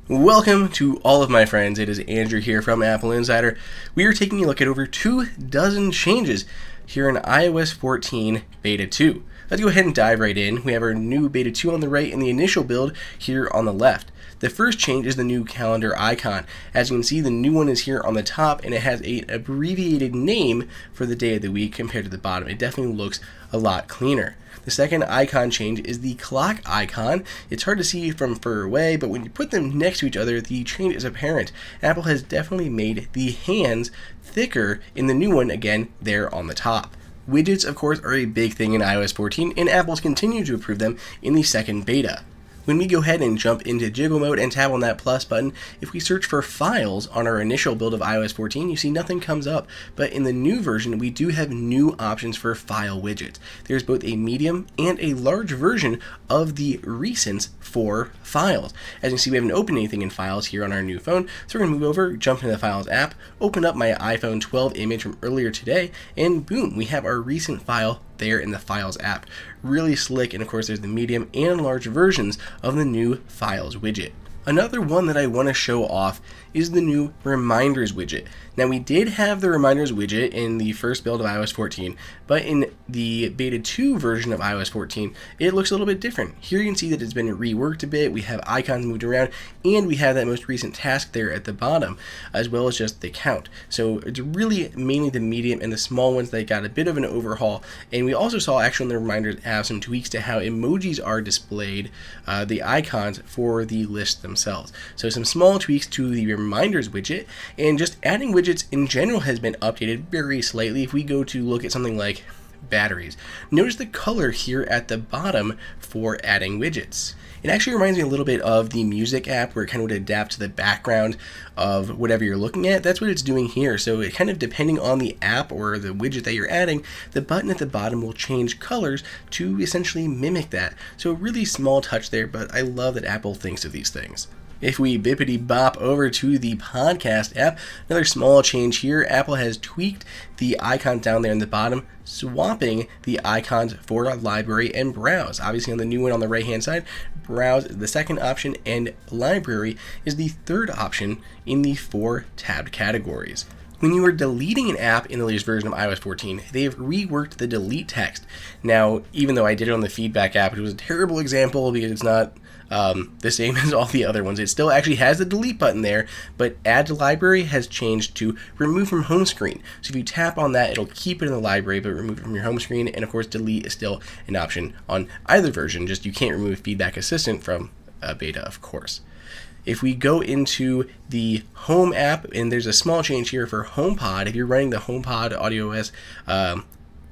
Welcome to all of my friends. It is Andrew here from Apple Insider. We are taking a look at over 24 changes here in iOS 14 Beta 2. Let's go ahead and dive right in. We have our new Beta 2 on the right and the initial build here on the left. The first change is the new calendar icon. As you can see, the new one is here on the top and it has an abbreviated name for the day of the week compared to the bottom. It definitely looks a lot cleaner. The second icon change is the clock icon. It's hard to see from far away, but when you put them next to each other, the change is apparent. Apple has definitely made the hands thicker in the new one, again, there on the top. Widgets, of course, are a big thing in iOS 14, and Apple's continued to improve them in the second beta. When we go ahead and jump into jiggle mode and tap on that plus button, if we search for files on our initial build of iOS 14, you see nothing comes up. But in the new version, we do have new options for file widgets. There's both a medium and a large version of the recents for files. As you can see, we haven't opened anything in files here on our new phone, so we're going to move over, jump into the Files app, open up my iPhone 12 image from earlier today, and boom, we have our recent file there in the Files app. Really slick, and of course there's the medium and large versions of the new Files widget. Another one that I want to show off is the new Reminders widget. Now, we did have the Reminders widget in the first build of iOS 14, but in the Beta 2 version of iOS 14, it looks a little bit different. Here you can see that it's been reworked a bit, we have icons moved around, and we have that most recent task there at the bottom, as well as just the count. So it's really mainly the medium and the small ones that got a bit of an overhaul, and we also saw actually in the Reminders have some tweaks to how emojis are displayed, the icons for the list themselves. So some small tweaks to the Reminders widget, and just adding widgets in general has been updated very slightly. If we go to look at something like batteries, notice the color here at the bottom for adding widgets. It actually reminds me a little bit of the music app where it kind of would adapt to the background of whatever you're looking at. That's what it's doing here. So it kind of, depending on the app or the widget that you're adding, the button at the bottom will change colors to essentially mimic that. So a really small touch there, but I love that Apple thinks of these things. If we bippity bop over to the podcast app, another small change here. Apple has tweaked the icon down there in the bottom, swapping the icons for library and browse. Obviously on the new one on the right hand side, browse is the second option and library is the third option in the 4 tabbed categories. When you are deleting an app in the latest version of iOS 14, they've reworked the delete text. Now, even though I did it on the feedback app, it was a terrible example because it's not the same as all the other ones. It still actually has the delete button there, but add to library has changed to remove from home screen. So if you tap on that, it'll keep it in the library, but remove it from your home screen. And of course, delete is still an option on either version, just you can't remove Feedback Assistant from beta, of course. If we go into the Home app, and there's a small change here for HomePod. If you're running the HomePod iOS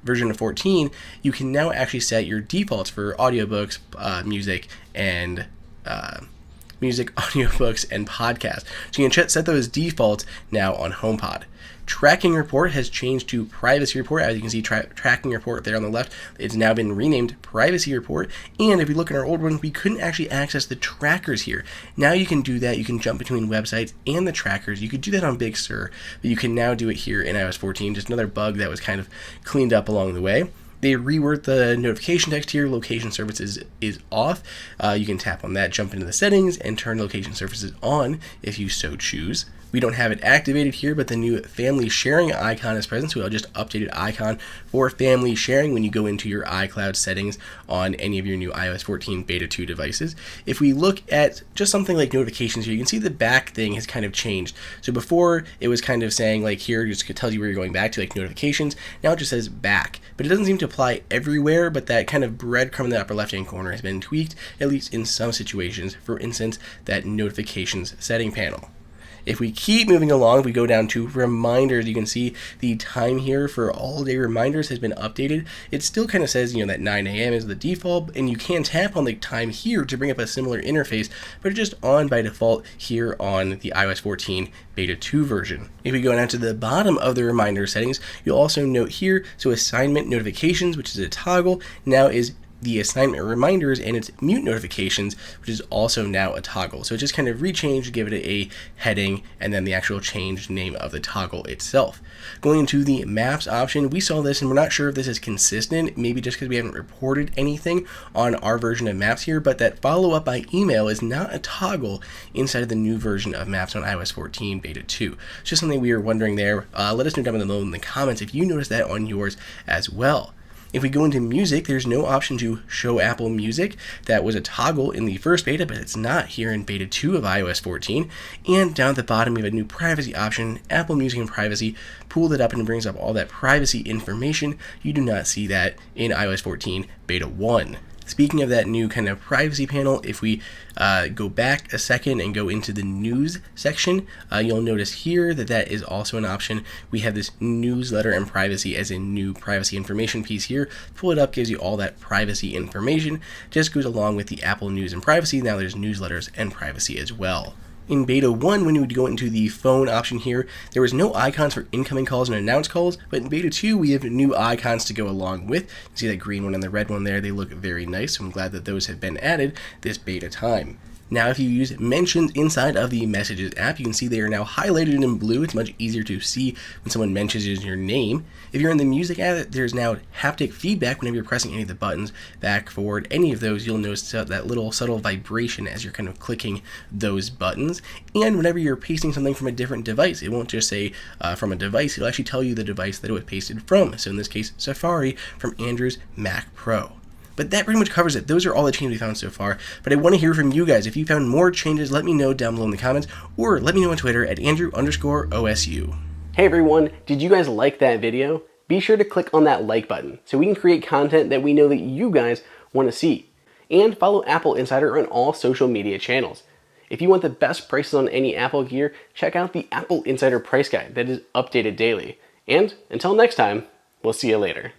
version of 14, you can now actually set your defaults for audiobooks, music, and audiobooks, and podcasts. So you can set those defaults now on HomePod. Tracking Report has changed to Privacy Report. As you can see, Tracking Report there on the left, it's now been renamed Privacy Report. And if you look at our old one, we couldn't actually access the trackers here. Now you can do that. You can jump between websites and the trackers. You could do that on Big Sur, but you can now do it here in iOS 14. Just another bug that was kind of cleaned up along the way. They reworked the notification text here. Location services is off. You can tap on that, jump into the settings, and turn location services on if you so choose. We don't have it activated here, but the new family sharing icon is present, so I'll just updated icon for family sharing when you go into your iCloud settings on any of your new iOS 14 Beta 2 devices. If we look at just something like notifications here, you can see the back thing has kind of changed. So before, it was kind of saying, like here, it just tells you where you're going back to, like notifications. Now it just says back, but it doesn't seem to apply everywhere, but that kind of breadcrumb in the upper left-hand corner has been tweaked, at least in some situations. For instance, that notifications setting panel. If we keep moving along, if we go down to reminders, you can see the time here for all day reminders has been updated. It still kind of says, that 9 a.m. is the default, and you can tap on the time here to bring up a similar interface, but it's just on by default here on the iOS 14 Beta 2 version. If we go down to the bottom of the reminder settings, you'll also note here, so assignment notifications, which is a toggle, now is the assignment reminders and its mute notifications, which is also now a toggle. So it just kind of rechanged to give it a heading and then the actual changed name of the toggle itself. Going into the maps option, we saw this and we're not sure if this is consistent, maybe just because we haven't reported anything on our version of maps here, but that follow up by email is not a toggle inside of the new version of maps on iOS 14 beta 2. It's just something we were wondering there. Let us know down below in the comments if you noticed that on yours as well. If we go into music, there's no option to show Apple Music. That was a toggle in the first beta, but it's not here in beta 2 of iOS 14. And down at the bottom, we have a new privacy option, Apple Music and Privacy. Pulled it up and it brings up all that privacy information. You do not see that in iOS 14 beta 1. Speaking of that new kind of privacy panel, if we go back a second and go into the news section, you'll notice here that that is also an option. We have this newsletter and privacy as a new privacy information piece here. Pull it up, gives you all that privacy information. Just goes along with the Apple News and Privacy. Now there's newsletters and privacy as well. In beta 1, when you would go into the phone option here, there was no icons for incoming calls and announced calls, but in beta 2, we have new icons to go along with. You see that green one and the red one there, they look very nice, so I'm glad that those have been added this beta time. Now, if you use mentions inside of the Messages app, you can see they are now highlighted in blue. It's much easier to see when someone mentions your name. If you're in the Music app, there's now haptic feedback whenever you're pressing any of the buttons, back, forward, any of those. You'll notice that little subtle vibration as you're kind of clicking those buttons. And whenever you're pasting something from a different device, it won't just say from a device. It'll actually tell you the device that it was pasted from. So in this case, Safari from Andrew's Mac Pro. But that pretty much covers it. Those are all the changes we found so far. But I want to hear from you guys. If you found more changes, let me know down below in the comments, or let me know on Twitter at Andrew_OSU. Hey everyone, did you guys like that video? Be sure to click on that like button so we can create content that we know that you guys want to see. And follow Apple Insider on all social media channels. If you want the best prices on any Apple gear, check out the Apple Insider Price Guide that is updated daily. And until next time, we'll see you later.